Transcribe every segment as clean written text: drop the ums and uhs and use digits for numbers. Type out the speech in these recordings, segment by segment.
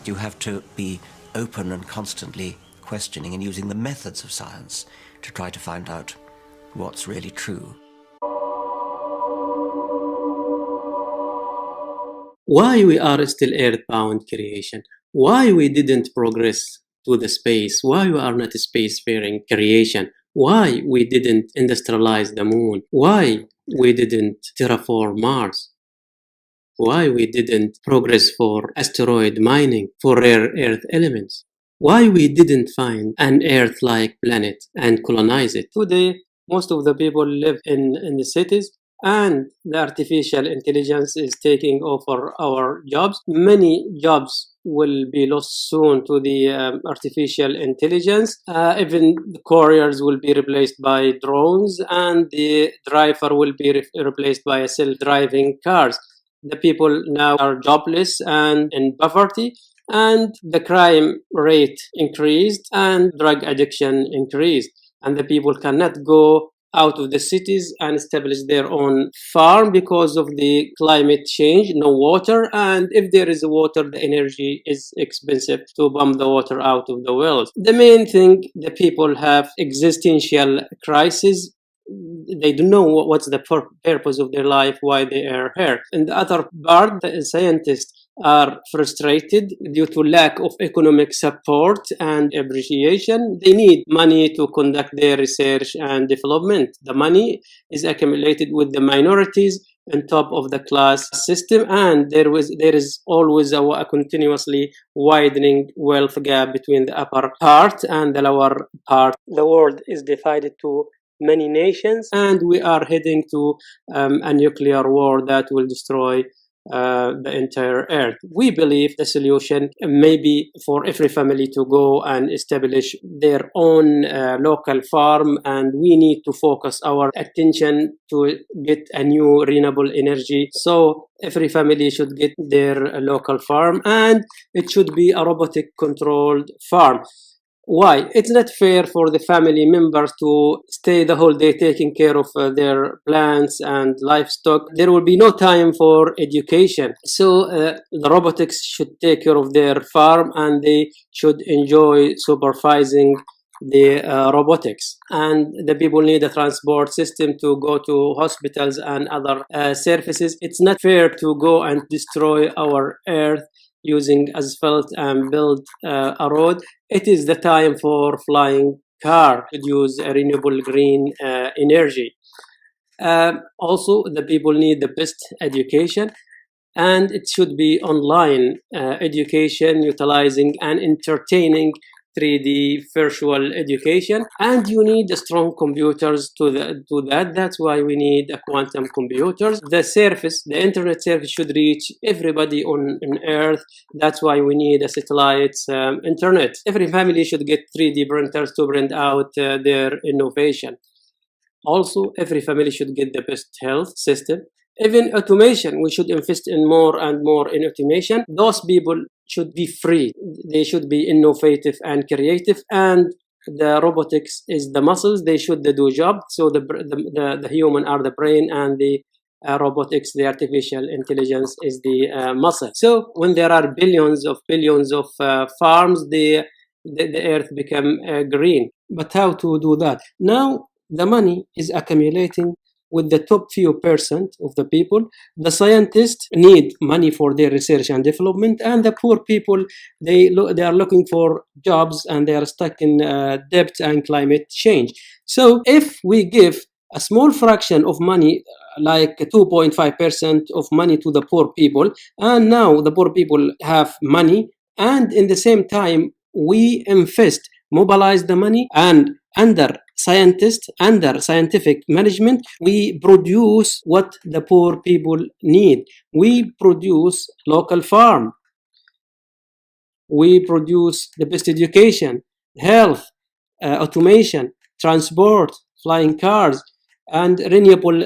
You have to be open and constantly questioning and using the methods of science to try to find out what's really true. Why we are still earthbound creation? Why we didn't progress to the space? Why we are not a spacefaring creation? Why we didn't industrialize the moon? Why we didn't terraform Mars? Why we didn't progress for asteroid mining for rare earth elements? Why we didn't find an Earth-like planet and colonize it? Today, most of the people live in the cities, and the artificial intelligence is taking over our jobs. Many jobs will be lost soon to the artificial intelligence. Even the couriers will be replaced by drones, and the driver will be replaced by self-driving cars. The people now are jobless and in poverty, and the crime rate increased and drug addiction increased, and the people cannot go out of the cities and establish their own farm because of the climate change, no water, and if there is water, the energy is expensive to pump the water out of the wells. The main thing, the people have existential crisis. They don't know what's the purpose of their life, why they are here. And the other part, the scientists are frustrated due to lack of economic support and appreciation. They need money to conduct their research and development. The money is accumulated with the minorities on top of the class system, and there is always a continuously widening wealth gap between the upper part and the lower part. The world is divided to many nations, and we are heading to a nuclear war that will destroy the entire earth. We believe the solution may be for every family to go and establish their own local farm, and we need to focus our attention to get a new renewable energy. So every family should get their local farm, and it should be a robotic controlled farm. Why? It's not fair for the family members to stay the whole day taking care of their plants and livestock. There will be no time for education. So the robotics should take care of their farm, and they should enjoy supervising the robotics. And the people need a transport system to go to hospitals and other services. It's not fair to go and destroy our earth using asphalt and build a road. It is the time for flying car to use renewable green energy. Also, the people need the best education, and it should be online education utilizing and entertaining 3D virtual education, and you need strong computers to that. That's why we need quantum computers. The internet service should reach everybody on Earth. That's why we need a satellite internet. Every family should get 3D printers to print out their innovation. Also, every family should get the best health system. Even automation, we should invest in more and more in automation. Those people should be free. They should be innovative and creative, and the robotics is the muscles. They should do job. So the human are the brain, and the robotics, the artificial intelligence, is the muscle. So when there are billions of farms, the earth become green. But how to do that? Now the money is accumulating with the top few percent of the people. The scientists need money for their research and development, and the poor people, they are looking for jobs, and they are stuck in debt and climate change. So if we give a small fraction of money, like 2.5% of money to the poor people, and now the poor people have money, and in the same time we invest, mobilize the money, and under scientific management, we produce what the poor people need. We produce local farm. We produce the best education, health, automation, transport, flying cars, and renewable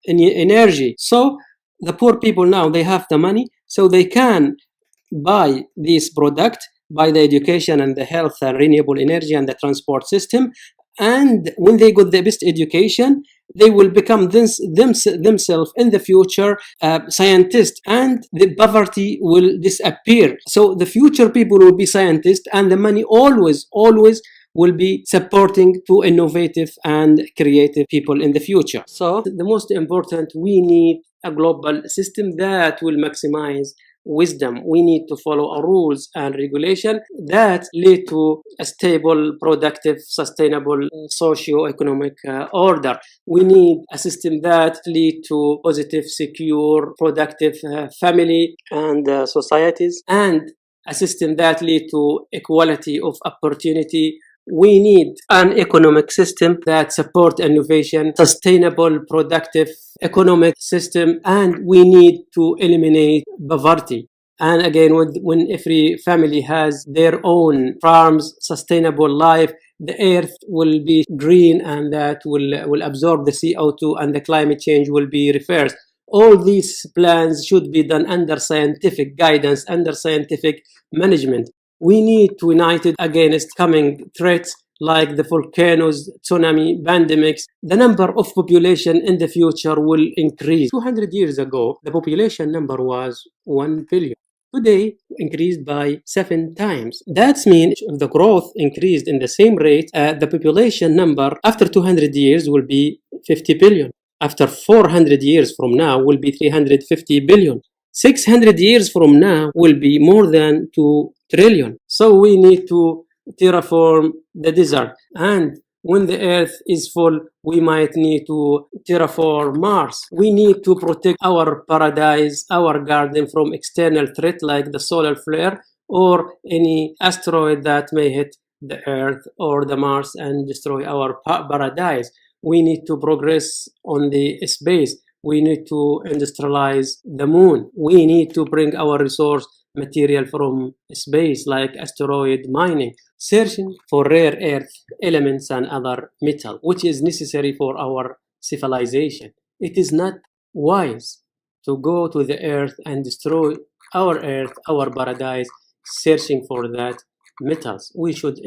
energy. So the poor people now, they have the money, so they can buy this product, by the education and the health and renewable energy and the transport system. And when they got the best education, they will become themselves in the future scientists, and the poverty will disappear. So the future people will be scientists, and the money always will be supporting to innovative and creative people in the future. So the most important, we need a global system that will maximize wisdom. We need to follow rules and regulation that lead to a stable, productive, sustainable socio-economic order. We need a system that lead to positive, secure, productive family and societies, and a system that lead to equality of opportunity. We need an economic system that support innovation, sustainable, productive economic system, and we need to eliminate poverty. And again, when every family has their own farms, sustainable life, the earth will be green, and that will absorb the CO2, and the climate change will be reversed. All these plans should be done under scientific guidance, under scientific management. We need to unite it against coming threats like the volcanoes, tsunami, pandemics. The number of population in the future will increase. 200 years ago, the population number was 1 billion. Today, increased by 7 times. That means if the growth increased in the same rate, the population number after 200 years will be 50 billion. After 400 years from now will be 350 billion. 600 years from now will be more than 2 trillion. So we need to terraform the desert. And when the earth is full, we might need to terraform Mars. We need to protect our paradise, our garden from external threat like the solar flare or any asteroid that may hit the earth or the Mars and destroy our paradise. We need to progress on the space. We need to industrialize the moon. We need to bring our resource material from space like asteroid mining, searching for rare earth elements and other metal, which is necessary for our civilization. It is not wise to go to the earth and destroy our earth, our paradise, searching for that metals. We should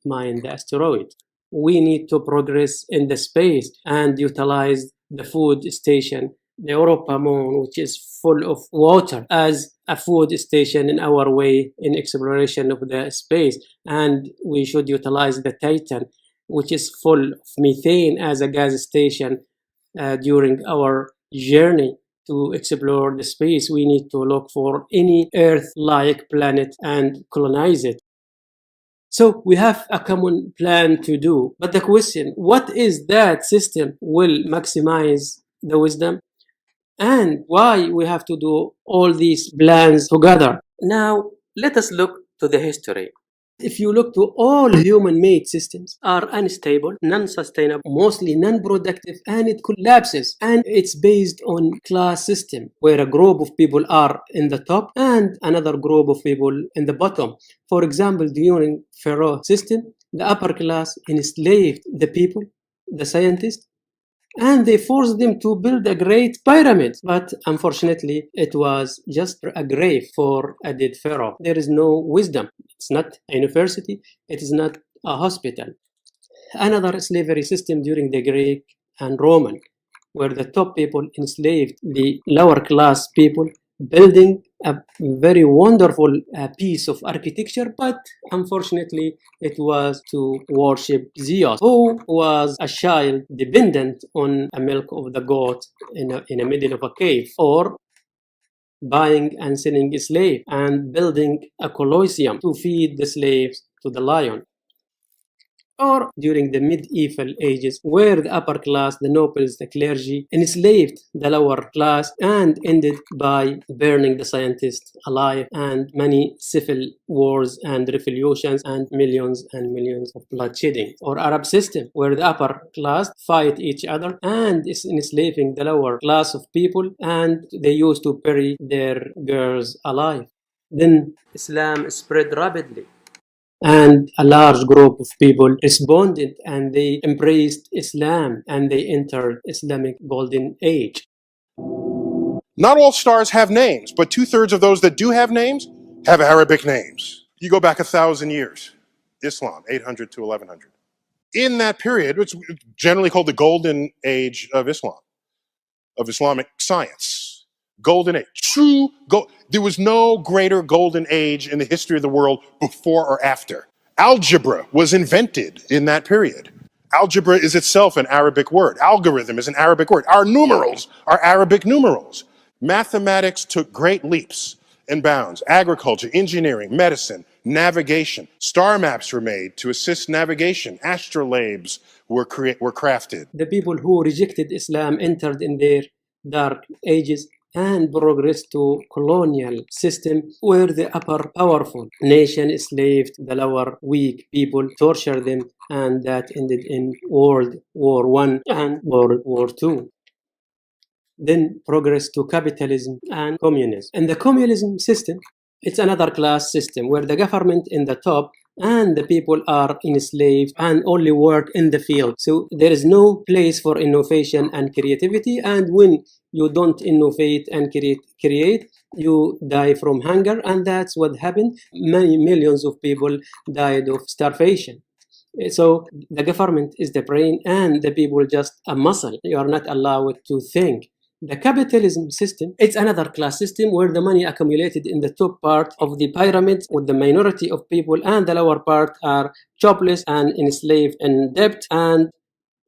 mine the asteroid. We need to progress in the space and utilize the food station, the Europa moon, which is full of water, as a food station in our way in exploration of the space. And we should utilize the Titan, which is full of methane, as a gas station during our journey to explore the space. We need to look for any Earth-like planet and colonize it. So we have a common plan to do. But the question, what is that system will maximize the wisdom? And why we have to do all these plans together? Now, let us look to the history. If you look to all human-made systems are unstable, non-sustainable, mostly non-productive, and it collapses. And it's based on class system, where a group of people are in the top and another group of people in the bottom. For example, during Pharaoh system, the upper class enslaved the people, the scientists, and they forced them to build a great pyramid. But unfortunately, it was just a grave for a dead pharaoh. There is no wisdom. It's not a university. It is not a hospital. Another slavery system during the Greek and Roman, where the top people enslaved the lower class people, building a very wonderful piece of architecture, but unfortunately it was to worship Zeus, who was a child dependent on a milk of the goat in the middle of a cave, or buying and selling a slave and building a colosseum to feed the slaves to the lion. Or during the medieval ages, where the upper class, the nobles, the clergy, enslaved the lower class and ended by burning the scientists alive, and many civil wars and revolutions and millions of bloodshedding. Or Arab system, where the upper class fight each other and is enslaving the lower class of people, and they used to bury their girls alive. Then Islam spread rapidly, and a large group of people responded and they embraced Islam and they entered Islamic golden age. Not all stars have names, but 2/3 of those that do have names have Arabic names. You go back 1,000 years, Islam, 800 to 1100. In that period, it's generally called the golden age of Islam, of Islamic science. Golden age. There was no greater golden age in the history of the world before or after. Algebra was invented in that period. Algebra is itself an Arabic word. Algorithm is an Arabic word. Our numerals are Arabic numerals. Mathematics took great leaps and bounds. Agriculture, engineering, medicine, navigation. Star maps were made to assist navigation. Astrolabes were crafted. The people who rejected Islam entered in their dark ages and progressed to colonial system where the upper powerful nation enslaved the lower weak people, tortured them, and that ended in World War I and World War II. Then progress to capitalism and communism. And the communism system, it's another class system where the government in the top and the people are enslaved and only work in the field. So there is no place for innovation and creativity. And when you don't innovate and create, you die from hunger. And that's what happened. Many millions of people died of starvation. So the government is the brain and the people just a muscle. You are not allowed to think. The capitalism system, it's another class system where the money accumulated in the top part of the pyramid with the minority of people, and the lower part are jobless and enslaved in debt and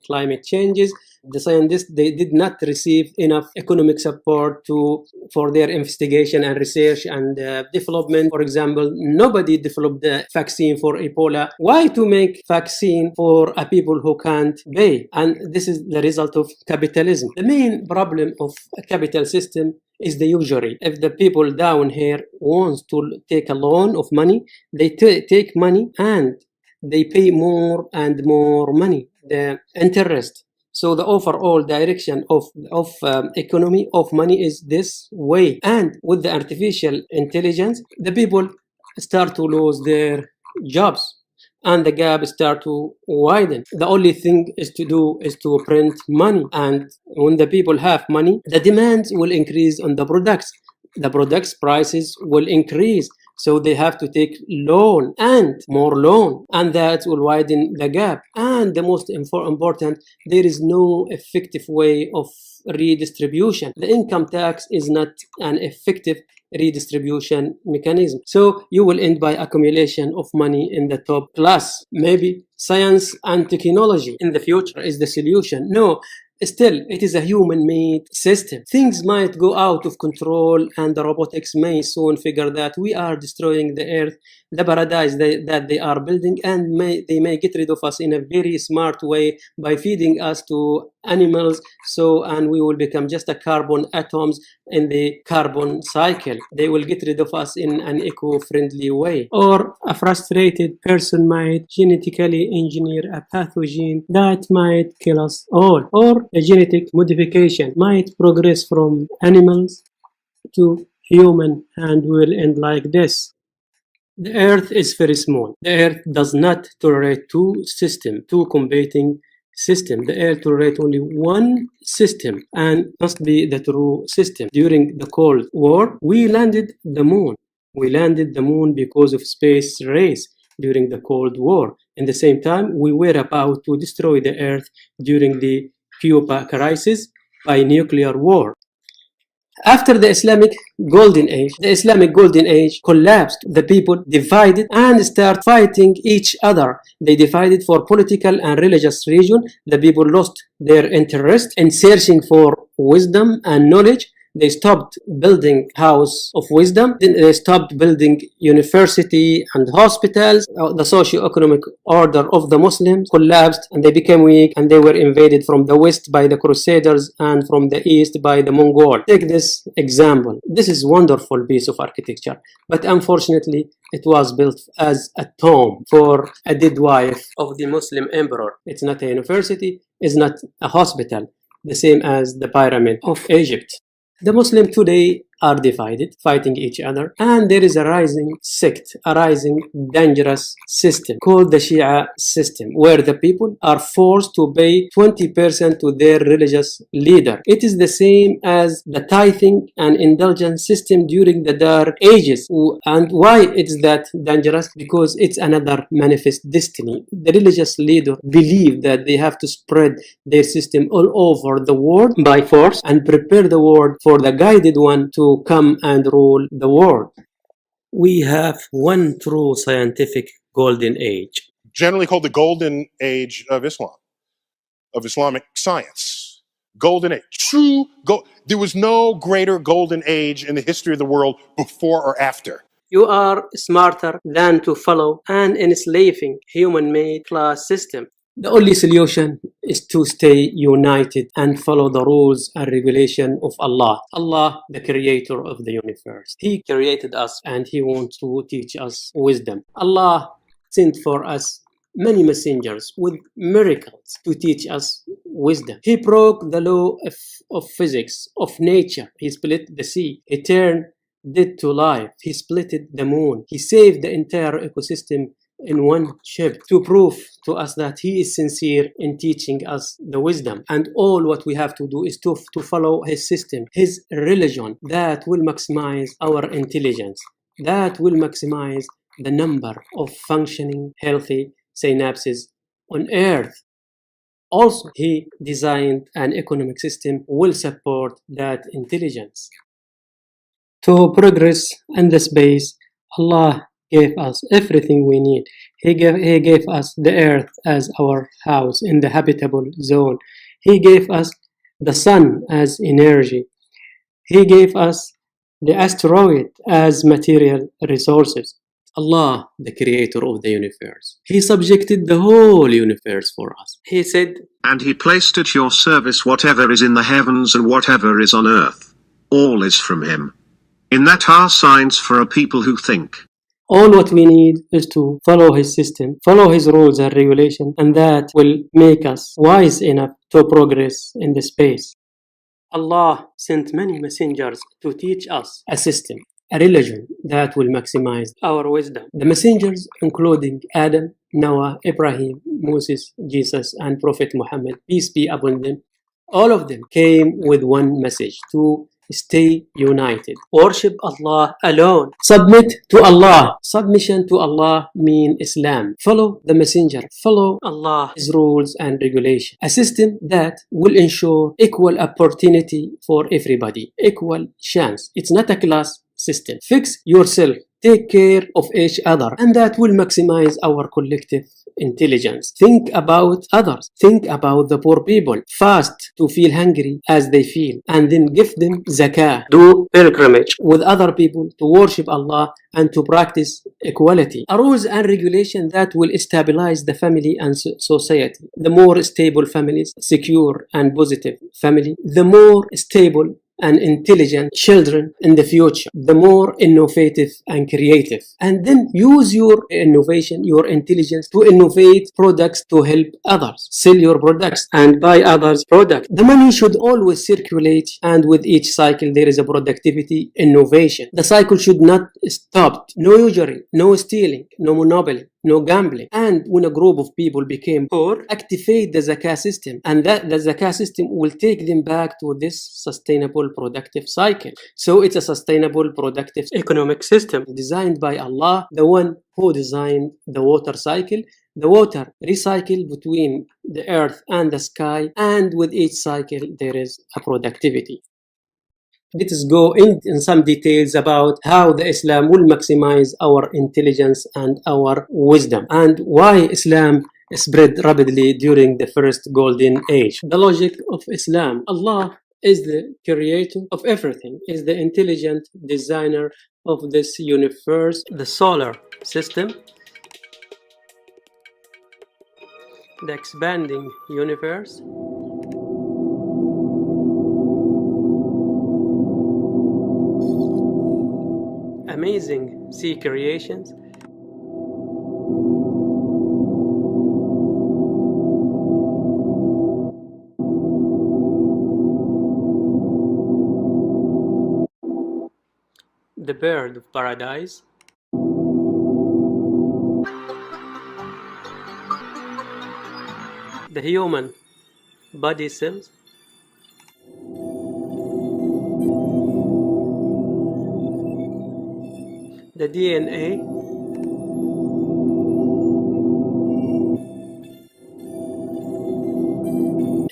climate changes. The scientists, they did not receive enough economic support for their investigation and research and development. For example, nobody developed the vaccine for Ebola. Why to make vaccine for a people who can't pay? And this is the result of capitalism. The main problem of a capital system is the usury. If the people down here want to take a loan of money, they take money and they pay more and more money, the interest. So the overall direction of economy of money is this way. And with the artificial intelligence, the people start to lose their jobs and the gap start to widen. The only thing is to do is to print money. And when the people have money, the demands will increase on the products. The products prices will increase. So they have to take loan and more loan, and that will widen the gap. And the most important, there is no effective way of redistribution. The income tax is not an effective redistribution mechanism. So you will end by accumulation of money in the top class. Maybe science and technology in the future is the solution. No. Still, it is a human-made system. Things might go out of control and the robotics may soon figure that we are destroying the earth, the paradise that they are building, and they may get rid of us in a very smart way by feeding us to animals, and we will become just a carbon atoms in the carbon cycle. They will get rid of us in an eco-friendly way. Or a frustrated person might genetically engineer a pathogen that might kill us all. Or a genetic modification might progress from animals to human and will end like this. The earth is very small. The earth does not tolerate two competing systems. The earth tolerates only one system and must be the true system. During the Cold War, we landed the moon. We landed the moon because of space race during the Cold War. In the same time, we were about to destroy the earth during the Cuba crisis by nuclear war. After the Islamic Golden Age collapsed. The people divided and start fighting each other. They divided for political and religious reason. The people lost their interest in searching for wisdom and knowledge. They stopped building house of wisdom. They stopped building university and hospitals. The socio-economic order of the Muslims collapsed and they became weak, and they were invaded from the west by the Crusaders and from the east by the Mongol. Take this example. This is a wonderful piece of architecture, but unfortunately it was built as a tomb for a dead wife of the Muslim emperor. It's not a university, it's not a hospital, the same as the pyramid of Egypt. The Muslim today are divided, fighting each other, and there is a rising sect, a rising dangerous system called the Shia system, where the people are forced to pay 20% to their religious leader. It is the same as the tithing and indulgence system during the Dark Ages. And why it's that dangerous? Because it's another manifest destiny. The religious leader believe that they have to spread their system all over the world by force and prepare the world for the guided one to come and rule the world. We have one true scientific golden age. Generally called the golden age of Islam, of Islamic science. Golden age. There was no greater golden age in the history of the world before or after. You are smarter than to follow an enslaving human-made class system. The only solution is to stay united and follow the rules and regulation of Allah. Allah, the creator of the universe. He created us and He wants to teach us wisdom. Allah sent for us many messengers with miracles to teach us wisdom. He broke the law of physics, of nature. He split the sea. He turned dead to life. He split the moon. He saved the entire ecosystem in one ship to prove to us that He is sincere in teaching us the wisdom. And all what we have to do is to follow His system, His religion that will maximize our intelligence, that will maximize the number of functioning, healthy synapses on Earth. Also, He designed an economic system will support that intelligence. To progress in the space, Allah gave us everything we need. He gave us the earth as our house in the habitable zone. He gave us the sun as energy. He gave us the asteroid as material resources. Allah, the creator of the universe, He subjected the whole universe for us. He said, "And He placed at your service whatever is in the heavens and whatever is on earth. All is from Him. In that are signs for a people who think." all what we need is to follow His system, follow His rules and regulations, and that will make us wise enough to progress in the space. Allah sent many messengers to teach us a system, a religion that will maximize our wisdom. The messengers, including Adam, Noah, Ibrahim, Moses, Jesus, and Prophet Muhammad, peace be upon them, all of them came with one message: to stay united. Worship Allah alone. Submit to Allah. Submission to Allah means Islam. Follow the messenger. Follow Allah's rules and regulations. A system that will ensure equal opportunity for everybody. Equal chance. It's not a class system. Fix yourself. Take care of each other. And that will maximize our collective intelligence. Think about others. Think about the poor people. Fast to feel hungry as they feel. And then give them zakah. Do pilgrimage with other people to worship Allah and to practice equality. A rules and regulation that will stabilize the family and society. The more stable families, secure and positive family, the more stable and intelligent children in the future, the more innovative and creative. And then use your innovation, your intelligence to innovate products to help others. Sell your products and buy others' products. The money should always circulate, and with each cycle there is a productivity innovation. The cycle should not stop. No usury, no stealing, no monopoly, no gambling. And when a group of people became poor, activate the zakah system, and that the zakah system will take them back to this sustainable productive cycle. So it's a sustainable productive economic system designed by Allah, the one who designed the water cycle. The water recycle between the earth and the sky, and with each cycle there is a productivity. Let us go in some details about how the Islam will maximize our intelligence and our wisdom, and why Islam spread rapidly during the first golden age. The logic of Islam: Allah is the creator of everything, is the intelligent designer of this universe, the solar system, the expanding universe, amazing sea creations, the bird of paradise? The human body cells? The DNA?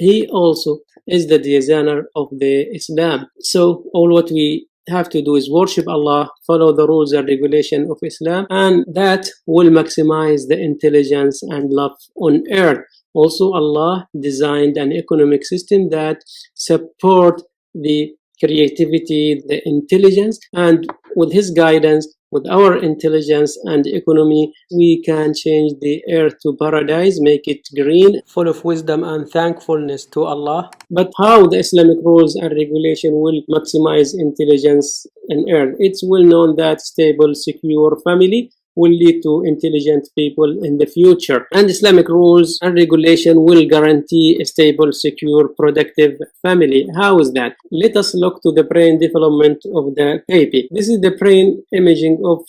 He also is the designer of the Islam. So all what we have to do is worship Allah, follow the rules and regulation of Islam, and that will maximize the intelligence and love on earth. Also, Allah designed an economic system that support the creativity, the intelligence, and with His guidance, with our intelligence and economy, we can change the earth to paradise, make it green, full of wisdom and thankfulness to Allah. But how the Islamic rules and regulation will maximize intelligence on earth? It's well known that stable, secure family will lead to intelligent people in the future. And Islamic rules and regulation will guarantee a stable, secure, productive family. How is that? Let us look to the brain development of the baby. This is the brain imaging of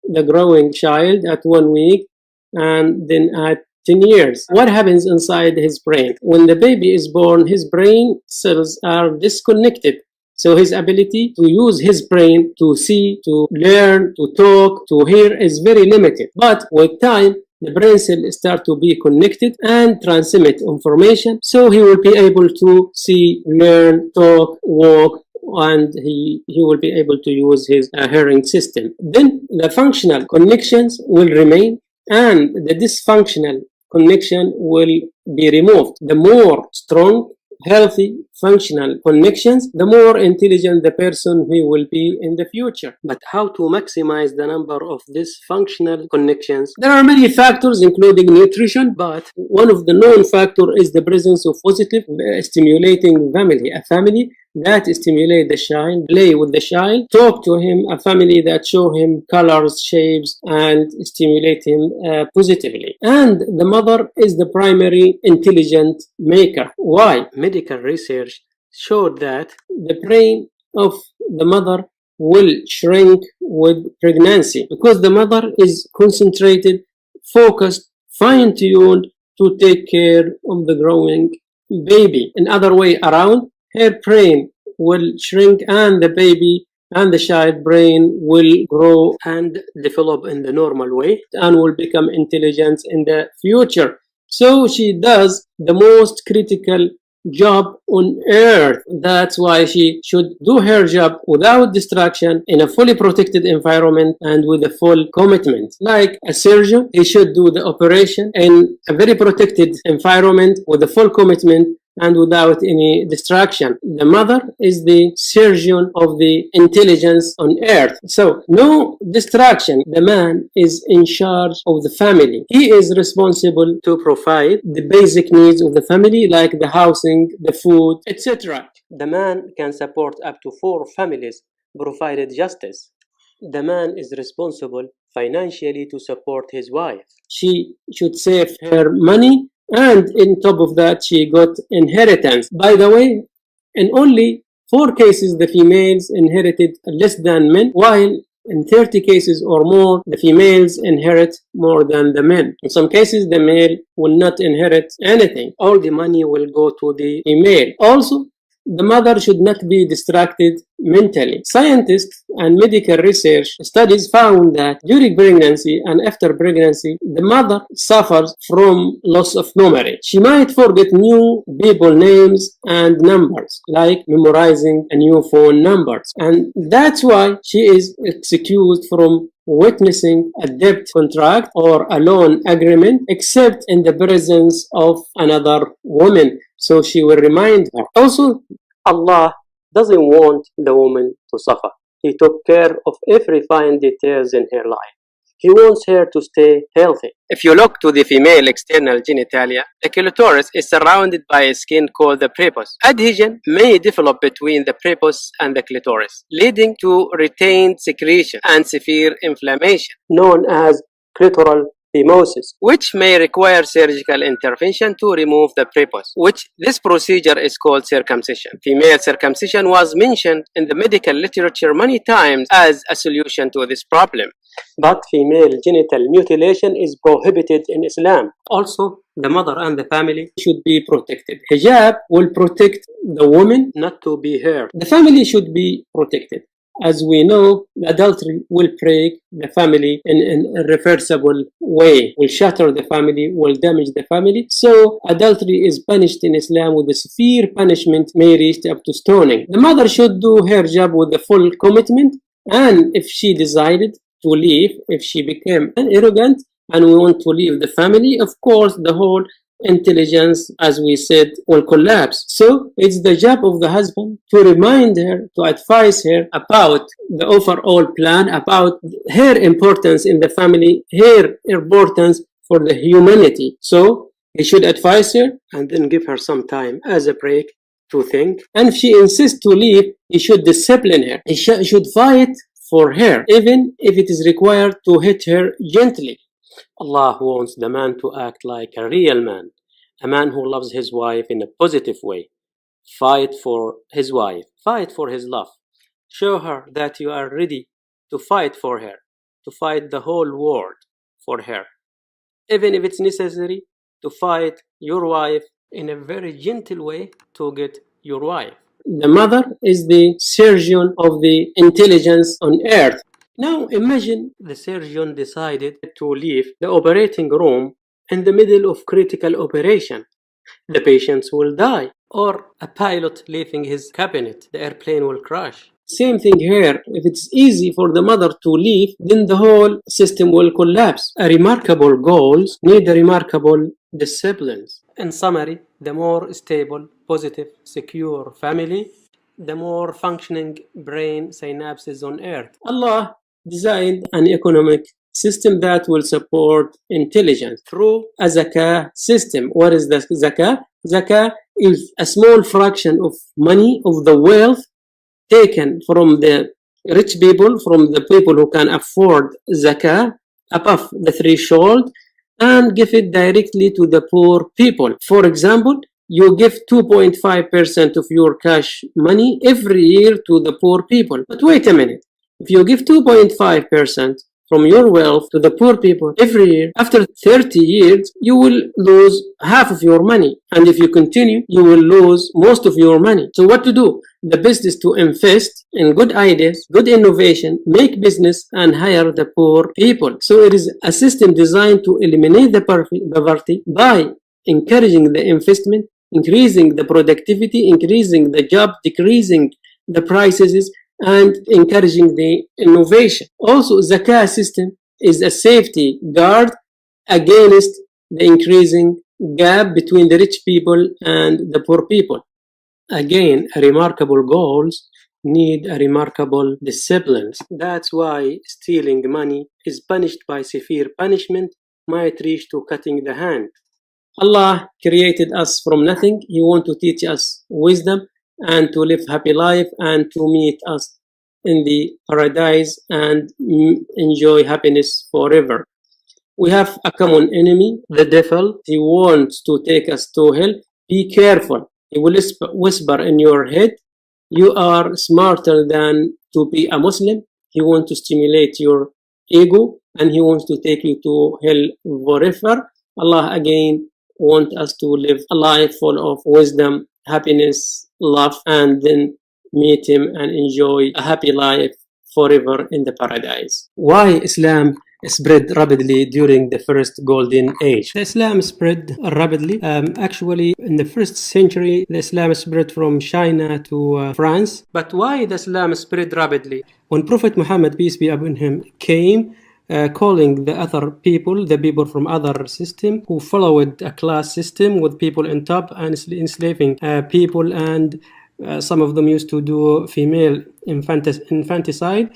the growing child at 1 week and then at 10 years. What happens inside his brain? When the baby is born, his brain cells are disconnected. So his ability to use his brain to see, to learn, to talk, to hear is very limited. But with time, the brain cells start to be connected and transmit information. So he will be able to see, learn, talk, walk, and he will be able to use his hearing system. Then the functional connections will remain and the dysfunctional connection will be removed. The more strong, healthy, functional connections, the more intelligent the person he will be in the future. But how to maximize the number of these functional connections? There are many factors, including nutrition, but one of the known factors is the presence of positive stimulating family. A family that stimulate the child, play with the child, talk to him, a family that show him colors, shapes, and stimulate him positively. And the mother is the primary intelligent maker. Why? Medical research showed that the brain of the mother will shrink with pregnancy because the mother is concentrated, focused, fine-tuned to take care of the growing baby. In other way around, her brain will shrink and the baby and the child brain will grow and develop in the normal way and will become intelligent in the future. So she does the most critical job on earth. That's why she should do her job without distraction in a fully protected environment and with a full commitment. Like a surgeon, he should do the operation in a very protected environment with a full commitment and without any distraction. The mother is the surgeon of the intelligence on earth. So no distraction. The man is in charge of the family. He is responsible to provide the basic needs of the family like the housing, the food, etc. The man can support up to 4 families provided justice. The man is responsible financially to support his wife. She should save her money and on top of that, she got inheritance. By the way, in only 4 cases, the females inherited less than men, while in 30 cases or more, the females inherit more than the men. In some cases, the male will not inherit anything. All the money will go to the female. Also, the mother should not be distracted mentally. Scientists and medical research studies found that during pregnancy and after pregnancy, the mother suffers from loss of memory. She might forget new people names and numbers, like memorizing a new phone numbers. And that's why she is excused from witnessing a debt contract or a loan agreement except in the presence of another woman. So she will remind her. Also, Allah doesn't want the woman to suffer. He took care of every fine details in her life. He wants her to stay healthy. If you look to the female external genitalia, the clitoris is surrounded by a skin called the prepuce. Adhesion may develop between the prepuce and the clitoris, leading to retained secretion and severe inflammation, known as clitoral phimosis, which may require surgical intervention to remove the prepuce, which this procedure is called circumcision. Female circumcision was mentioned in the medical literature many times as a solution to this problem. But female genital mutilation is prohibited in Islam. Also, the mother and the family should be protected. Hijab will protect the woman not to be hurt. The family should be protected. As we know, adultery will break the family in an irreversible way, will shatter the family, will damage the family. So adultery is punished in Islam with a severe punishment, may reach up to stoning. The mother should do her job with the full commitment, and if she decided to leave, if she became arrogant and we want to leave the family, of course the whole intelligence, as we said, will collapse. So it's the job of the husband to remind her, to advise her about the overall plan, about her importance in the family, her importance for the humanity. So he should advise her and then give her some time as a break to think. And if she insists to leave, he should discipline her. He should fight for her, even if it is required to hit her gently. Allah wants the man to act like a real man, a man who loves his wife in a positive way. Fight for his wife, fight for his love. Show her that you are ready to fight for her, to fight the whole world for her. Even if it's necessary to fight your wife in a very gentle way to get your wife. The mother is the surgeon of the intelligence on earth. Now imagine the surgeon decided to leave the operating room in the middle of critical operation. The patients will die. Or a pilot leaving his cabinet, the airplane will crash. Same thing here. If it's easy for the mother to leave, then the whole system will collapse. A remarkable goals need a remarkable disciplines. In summary, the more stable, positive, secure family, the more functioning brain synapses on earth. Allah designed an economic system that will support intelligence through a zakah system. What is the zakah? Zakah is a small fraction of money, of the wealth, taken from the rich people, from the people who can afford zakah above the threshold, and give it directly to the poor people. For example, you give 2.5% of your cash money every year to the poor people. But wait a minute. If you give 2.5% from your wealth to the poor people every year, after 30 years, you will lose half of your money. And if you continue, you will lose most of your money. So what to do? The best is to invest in good ideas, good innovation, make business, and hire the poor people. So it is a system designed to eliminate the poverty by encouraging the investment, increasing the productivity, increasing the job, decreasing the prices, and encouraging the innovation. Also, zakah system is a safety guard against the increasing gap between the rich people and the poor people. Again, remarkable goals need a remarkable disciplines. That's why stealing money is punished by severe punishment, might reach to cutting the hand. Allah created us from nothing. He wants to teach us wisdom and to live happy life and to meet us in the paradise and enjoy happiness forever. We have a common enemy, the devil. He wants to take us to hell. Be careful. He will whisper in your head, you are smarter than to be a Muslim. He wants to stimulate your ego and he wants to take you to hell forever. Allah again wants us to live a life full of wisdom, happiness, love, and then meet him and enjoy a happy life forever in the paradise. Why Islam spread rapidly during the first golden age? The Islam spread rapidly. Actually, in the first century, the Islam spread from China to France. But why the Islam spread rapidly? When Prophet Muhammad, peace be upon him, came, calling the other people, the people from other system who followed a class system with people on top and enslaving people, and some of them used to do female infanticide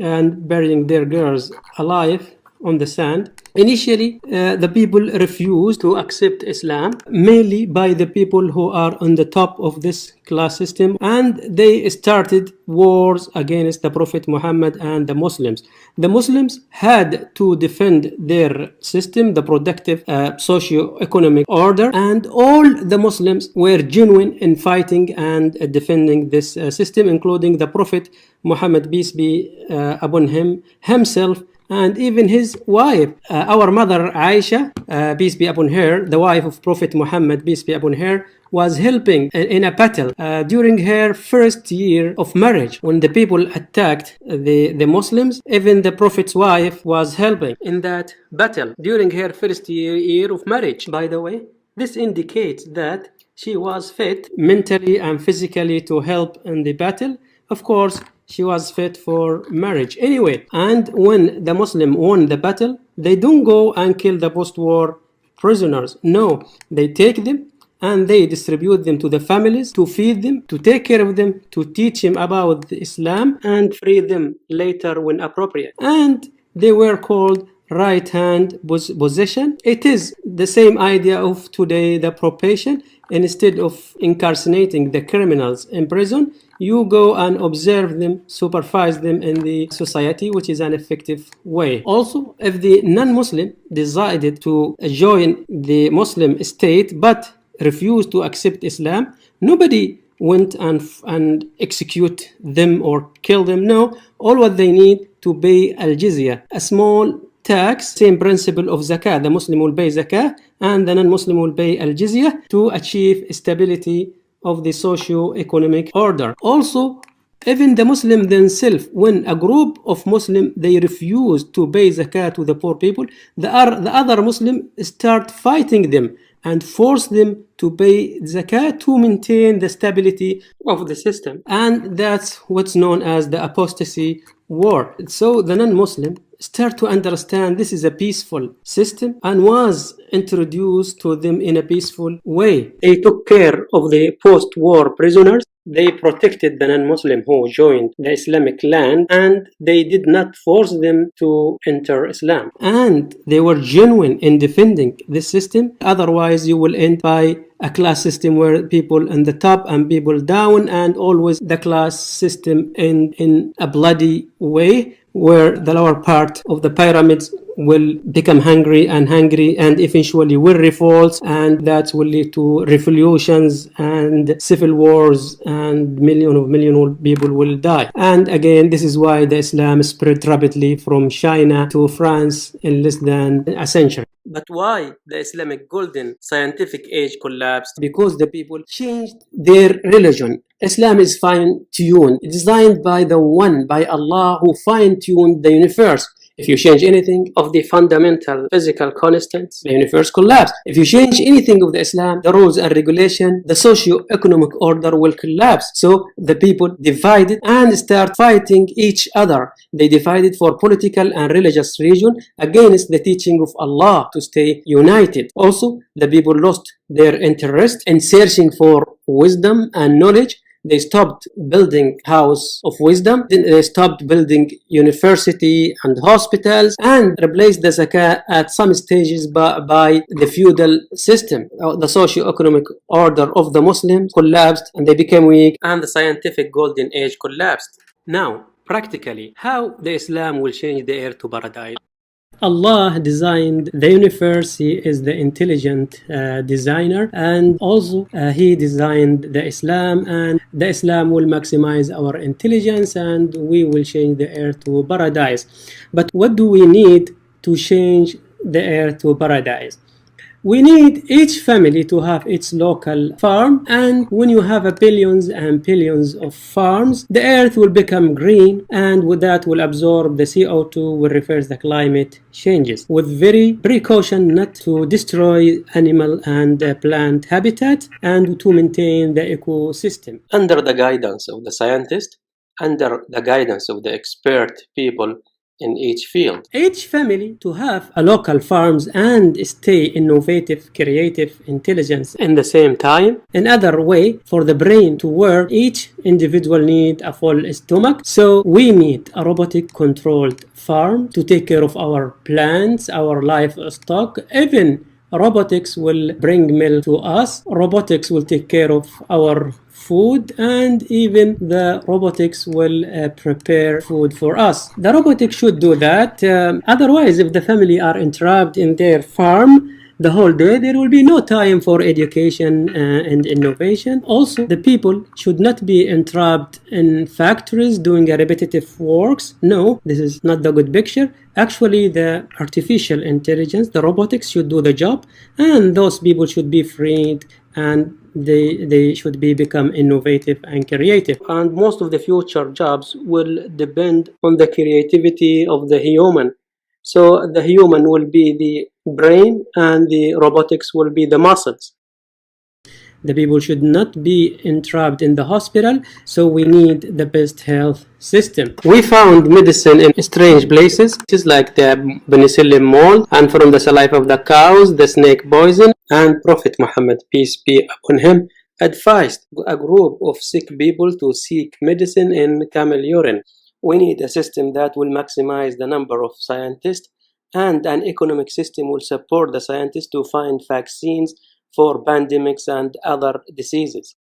and burying their girls alive on the sand. Initially, the people refused to accept Islam, mainly by the people who are on the top of this class system, and they started wars against the Prophet Muhammad and the Muslims. The Muslims had to defend their system, the productive socio-economic order, and all the Muslims were genuine in fighting and defending this system, including the Prophet Muhammad, peace be upon him, himself, and even his wife, our mother Aisha, peace be upon her, the wife of Prophet Muhammad, peace be upon her, was helping in a battle during her first year of marriage. When the people attacked the Muslims, even the Prophet's wife was helping in that battle during her first year of marriage. By the way, this indicates that she was fit mentally and physically to help in the battle. Of course, she was fit for marriage anyway. And when the Muslim won the battle, they don't go and kill the post-war prisoners. No, they take them and they distribute them to the families to feed them, to take care of them, to teach them about Islam and free them later when appropriate. And they were called right-hand possession. It is the same idea of today, the probation. Instead of incarcerating the criminals in prison, you go and observe them, supervise them in the society, which is an effective way. Also, if the non-Muslim decided to join the Muslim state but refused to accept Islam, nobody went and execute them or kill them. No, all what they need to pay al-jizya, a small tax, same principle of zakah. The Muslim will pay zakah and the non-Muslim will pay al-jizya to achieve stability of the socio-economic order. Also, even the Muslim themselves, when a group of Muslim, they refuse to pay zakah to the poor people, the other Muslim start fighting them and force them to pay zakah to maintain the stability of the system. And that's what's known as the apostasy war. So the non-Muslim start to understand this is a peaceful system and was introduced to them in a peaceful way. They took care of the post-war prisoners. They protected the non-Muslim who joined the Islamic land, and they did not force them to enter Islam. And they were genuine in defending this system. Otherwise, you will end by a class system where people on the top and people down, and always the class system in a bloody way, where the lower part of the pyramids will become hungry and eventually will revolt, and that will lead to revolutions and civil wars, and millions of people will die. And again, this is why the Islam spread rapidly from China to France in less than a century. But why the Islamic golden scientific age collapsed? Because the people changed their religion. Islam is fine-tuned, designed by the one, by Allah, who fine-tuned the universe. If you change anything of the fundamental physical constants, the universe collapses. If you change anything of the Islam, the rules and regulation, the socio-economic order will collapse. So the people divided and start fighting each other. They divided for political and religious reason against the teaching of Allah to stay united. Also, the people lost their interest in searching for wisdom and knowledge. They stopped building house of wisdom. They stopped building university and hospitals, and replaced the zakah at some stages by the feudal system. The socio-economic order of the Muslims collapsed, and they became weak, and the scientific golden age collapsed. Now, practically, how the Islam will change the earth to paradise? Allah designed the universe. He is the intelligent designer, and also He designed the Islam, and the Islam will maximize our intelligence and we will change the earth to paradise. But what do we need to change the earth to paradise? We need each family to have its local farm, and when you have billions and billions of farms, the earth will become green, and with that will absorb the CO2, will reverse the climate changes, with very precaution not to destroy animal and plant habitat, and to maintain the ecosystem. Under the guidance of the scientists, under the guidance of the expert people in each field. Each family to have a local farms and stay innovative, creative, intelligence in the same time. Another way for the brain to work, each individual need a full stomach. So we need a robotic controlled farm to take care of our plants, our livestock. Even robotics will bring milk to us. Robotics will take care of our food, and even the robotics will prepare food for us. The robotics should do that. Otherwise, if the family are entrapped in their farm the whole day, there will be no time for education and innovation. Also, the people should not be entrapped in factories doing repetitive works. No, this is not the good picture. Actually, the artificial intelligence, the robotics should do the job, and those people should be freed, and they should become innovative and creative. And most of the future jobs will depend on the creativity of the human. So the human will be the brain and the robotics will be the muscles. The people should not be entrapped in the hospital, so we need the best health system. We found medicine in strange places, just like the penicillin mold, and from the saliva of the cows, the snake poison, and Prophet Muhammad, peace be upon him, advised a group of sick people to seek medicine in camel urine. We need a system that will maximize the number of scientists, and an economic system will support the scientists to find vaccines for pandemics and other diseases.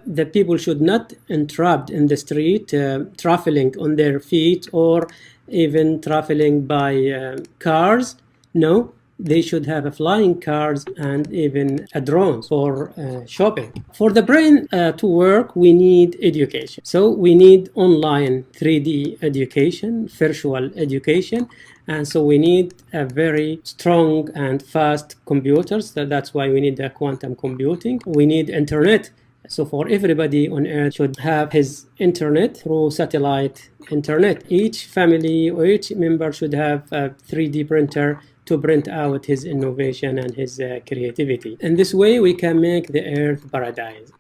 The people should not entrapped in the street, traveling on their feet or even traveling by cars. No, they should have flying cars and even drones for shopping. For the brain to work, we need education. So we need online 3D education, virtual education. And so we need a very strong and fast computers. That's why we need the quantum computing. We need internet. So for everybody on Earth should have his internet through satellite internet. Each family or each member should have a 3D printer to print out his innovation and his creativity. In this way, we can make the Earth paradise.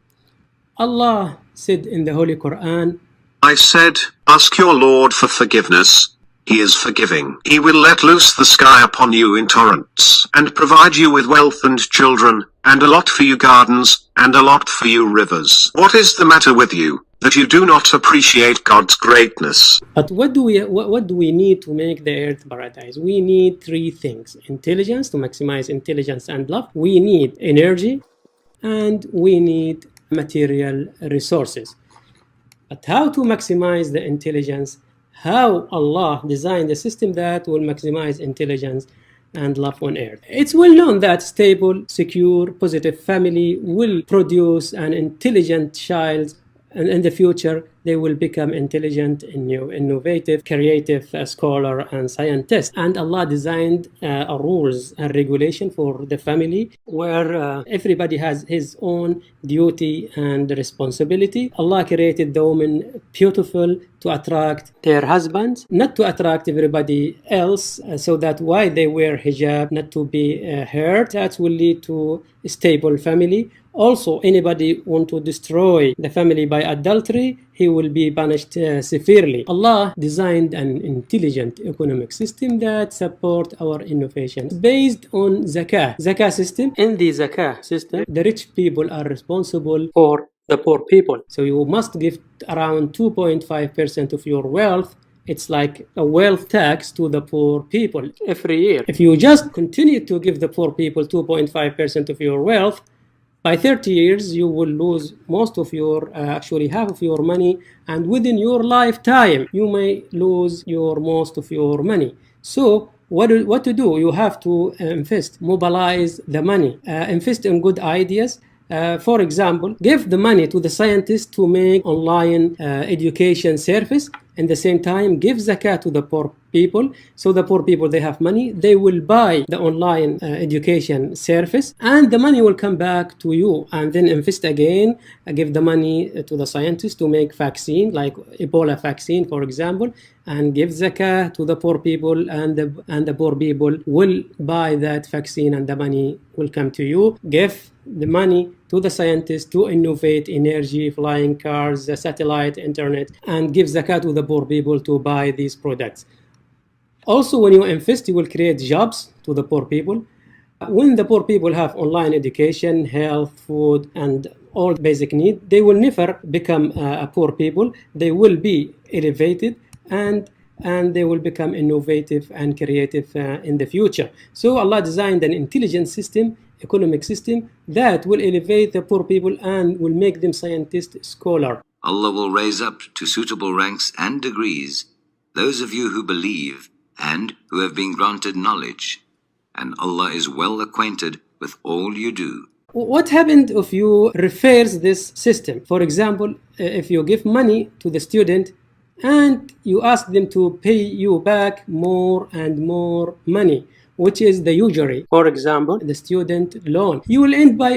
Allah said in the Holy Quran, I said, ask your Lord for forgiveness. He is forgiving. He will let loose the sky upon you in torrents, and provide you with wealth and children, and a lot for you gardens, and a lot for you rivers. What is the matter with you, that you do not appreciate God's greatness? But what do we need to make the Earth paradise? We need three things: intelligence, to maximize intelligence and love. We need energy, and we need material resources. But how to maximize the intelligence? How Allah designed a system that will maximize intelligence and love on Earth. It's well known that stable, secure, positive family will produce an intelligent child, and in the future they will become intelligent, innovative, creative scholar and scientist. And Allah designed rules and regulation for the family where everybody has his own duty and responsibility. Allah created the woman beautiful to attract their husbands, not to attract everybody else, so that why they wear hijab, not to be hurt. That will lead to a stable family. Also, anybody want to destroy the family by adultery, he will be punished severely. Allah designed an intelligent economic system that support our innovation based on zakah system. In the zakah system, the rich people are responsible for the poor people. So you must give around 2.5% of your wealth. It's like a wealth tax to the poor people every year. If you just continue to give the poor people 2.5% of your wealth, by 30 years, you will lose most of your, actually half of your money, and within your lifetime, you may lose most of your money. So what to do? You have to invest, mobilize the money, invest in good ideas. For example, give the money to the scientists to make online education service. At the same time, give zakat to the poor people. So the poor people, they have money. They will buy the online education service, and the money will come back to you. And then invest again, give the money to the scientists to make vaccine, like Ebola vaccine, for example, and give zakat to the poor people, and the poor people will buy that vaccine, and the money will come to you. Give the money to the scientists to innovate energy, flying cars, satellite, internet, and give zakat to the poor people to buy these products. Also, when you invest, you will create jobs to the poor people. When the poor people have online education, health, food, and all basic needs, they will never become a poor people. They will be elevated and they will become innovative and creative in the future. So Allah designed an intelligent system, economic system, that will elevate the poor people and will make them scientists, scholars. Allah will raise up to suitable ranks and degrees those of you who believe and who have been granted knowledge, and Allah is well acquainted with all you do. What happened if you reverse this system? For example, if you give money to the student and you ask them to pay you back more and more money, which is the usury. For example, the student loan. You will end by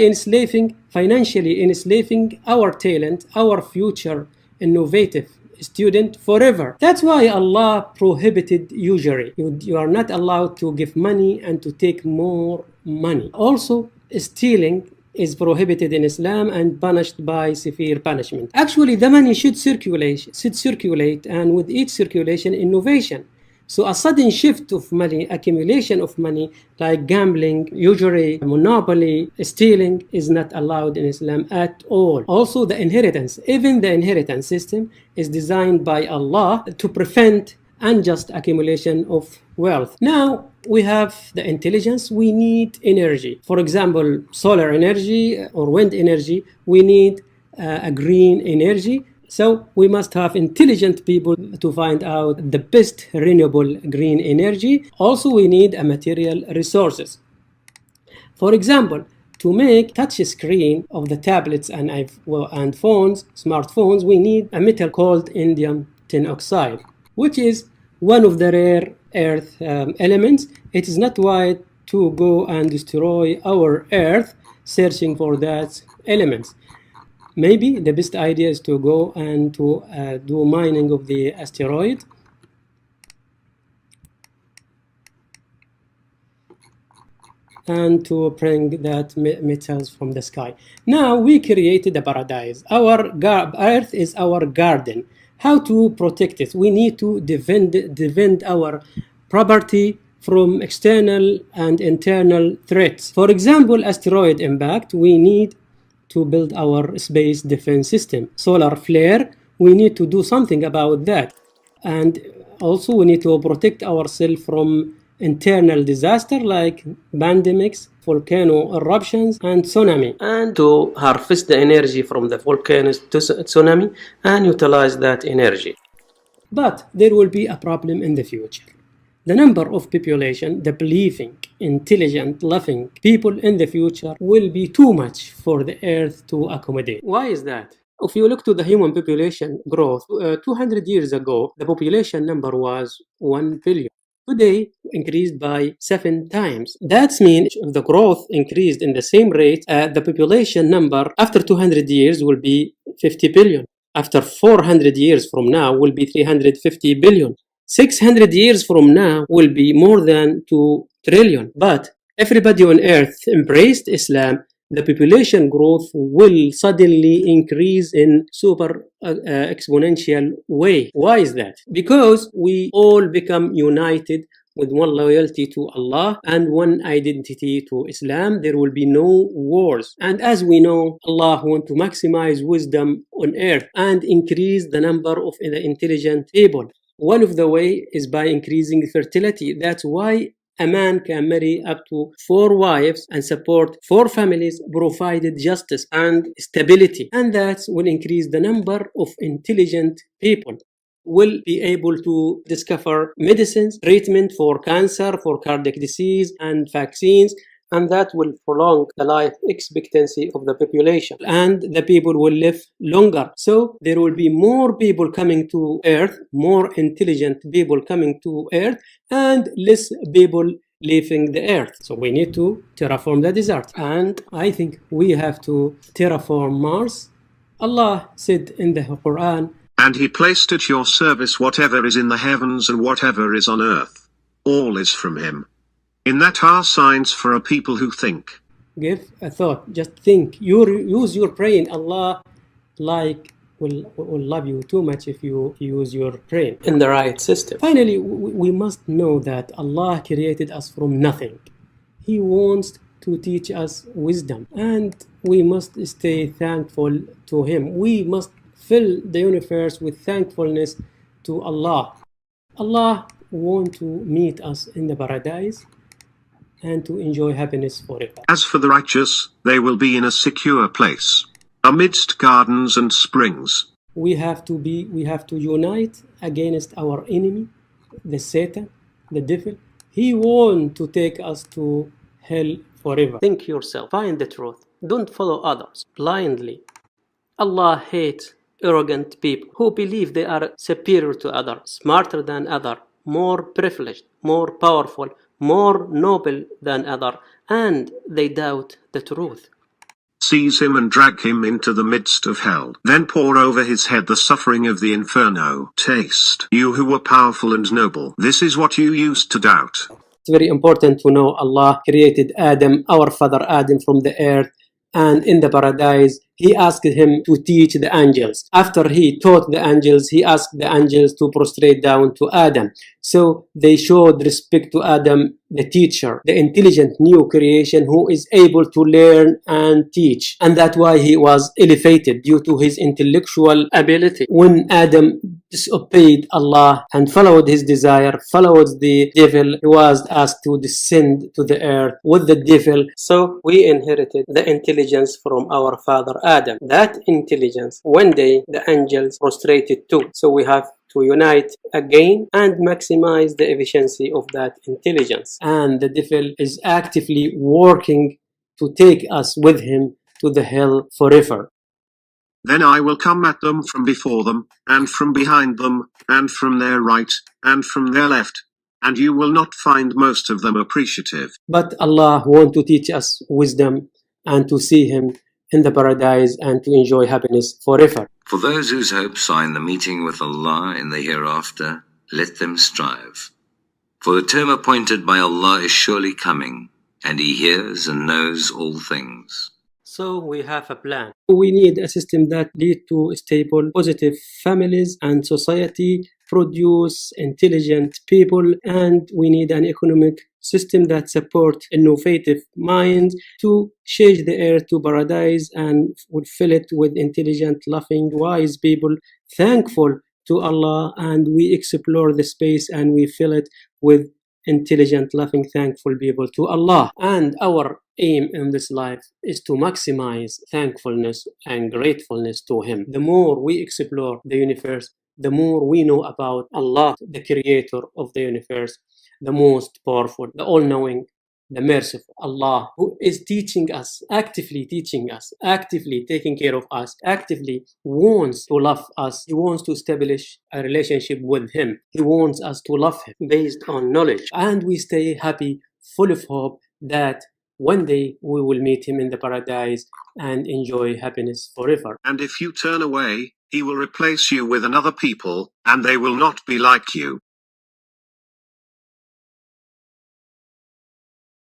financially enslaving our talent, our future innovative student forever. That's why Allah prohibited usury. You are not allowed to give money and to take more money. Also, stealing is prohibited in Islam and punished by severe punishment. Actually, the money should circulate, and with each circulation, innovation. So a sudden shift of money, accumulation of money, like gambling, usury, monopoly, stealing, is not allowed in Islam at all. Also, the inheritance, even the inheritance system is designed by Allah to prevent unjust accumulation of wealth. Now, we have the intelligence, we need energy. For example, solar energy or wind energy, we need a green energy. So we must have intelligent people to find out the best renewable green energy. Also, we need a material resources. For example, to make touch screen of the tablets and phones, smartphones, we need a metal called indium tin oxide, which is one of the rare earth elements. It is not wise to go and destroy our earth searching for that elements. Maybe the best idea is to go and to do mining of the asteroid. And to bring that metals from the sky. Now we created a paradise. Our earth is our garden. How to protect it? We need to defend our property from external and internal threats. For example, asteroid impact, we need to build our space defense system. Solar flare, we need to do something about that. And also we need to protect ourselves from internal disaster like pandemics, volcano eruptions, and tsunami. And to harvest the energy from the volcanoes to tsunami and utilize that energy. But there will be a problem in the future. The number of population, the believing, intelligent, loving people in the future will be too much for the earth to accommodate. Why is that? If you look to the human population growth, 200 years ago, the population number was 1 billion. Today, increased by 7 times. That means if the growth increased in the same rate, the population number after 200 years will be 50 billion. After 400 years from now will be 350 billion. 600 years from now will be more than 2 trillion. But everybody on earth embraced Islam, the population growth will suddenly increase in super exponential way. Why is that? Because we all become united with one loyalty to Allah and one identity to Islam. There will be no wars. And as we know, Allah wants to maximize wisdom on earth and increase the number of intelligent people. One of the way is by increasing fertility. That's why a man can marry up to 4 wives and support 4 families, provided justice and stability. And that will increase the number of intelligent people. Will be able to discover medicines, treatment for cancer, for cardiac disease, and vaccines. And that will prolong the life expectancy of the population. And the people will live longer. So there will be more people coming to Earth, more intelligent people coming to Earth, and less people leaving the Earth. So we need to terraform the desert. And I think we have to terraform Mars. Allah said in the Quran, "And he placed at your service whatever is in the heavens and whatever is on earth. All is from him. In that are signs for a people who think." Give a thought, just think. You use your brain. Allah like will love you too much if you use your brain in the right system. Finally, we must know that Allah created us from nothing. He wants to teach us wisdom, and we must stay thankful to Him. We must fill the universe with thankfulness to Allah. Allah wants to meet us in the paradise and to enjoy happiness forever. As for the righteous, they will be in a secure place, amidst gardens and springs. We have to unite against our enemy, the Satan, the devil. He wants to take us to hell forever. Think yourself, find the truth. Don't follow others blindly. Allah hates arrogant people who believe they are superior to others, smarter than others, more privileged, more powerful, more noble than others, and they doubt the truth. Seize him and drag him into the midst of hell. Then pour over his head the suffering of the inferno. Taste, you who were powerful and noble. This is what you used to doubt. It's very important to know Allah created Adam, our father Adam, from the earth, and in the paradise He asked him to teach the angels. After he taught the angels, he asked the angels to prostrate down to Adam. So they showed respect to Adam, the teacher, the intelligent new creation who is able to learn and teach. And that's why he was elevated due to his intellectual ability. When Adam disobeyed Allah and followed his desire, followed the devil, he was asked to descend to the earth with the devil. So we inherited the intelligence from our father Adam. That intelligence, one day the angels prostrated too. So we have to unite again and maximize the efficiency of that intelligence. And the devil is actively working to take us with him to the hell forever. Then I will come at them from before them, and from behind them, and from their right, and from their left, and you will not find most of them appreciative. But Allah wants to teach us wisdom and to see him in the paradise and to enjoy happiness forever. For those whose hopes are in the meeting with Allah in the hereafter, let them strive. For the term appointed by Allah is surely coming, and He hears and knows all things. So we have a plan. We need a system that leads to stable, positive families and society, produce intelligent people, and we need an economic system that supports innovative minds to change the earth to paradise and would fill it with intelligent, loving, wise people, thankful to Allah, and we explore the space and we fill it with intelligent, loving, thankful people to Allah. And our aim in this life is to maximize thankfulness and gratefulness to Him. The more we explore the universe, the more we know about Allah, the creator of the universe, the most powerful, the all-knowing, the merciful Allah, who is teaching us, actively taking care of us, actively wants to love us. He wants to establish a relationship with Him. He wants us to love Him based on knowledge. And we stay happy, full of hope that one day we will meet Him in the paradise and enjoy happiness forever. And if you turn away, He will replace you with another people, and they will not be like you.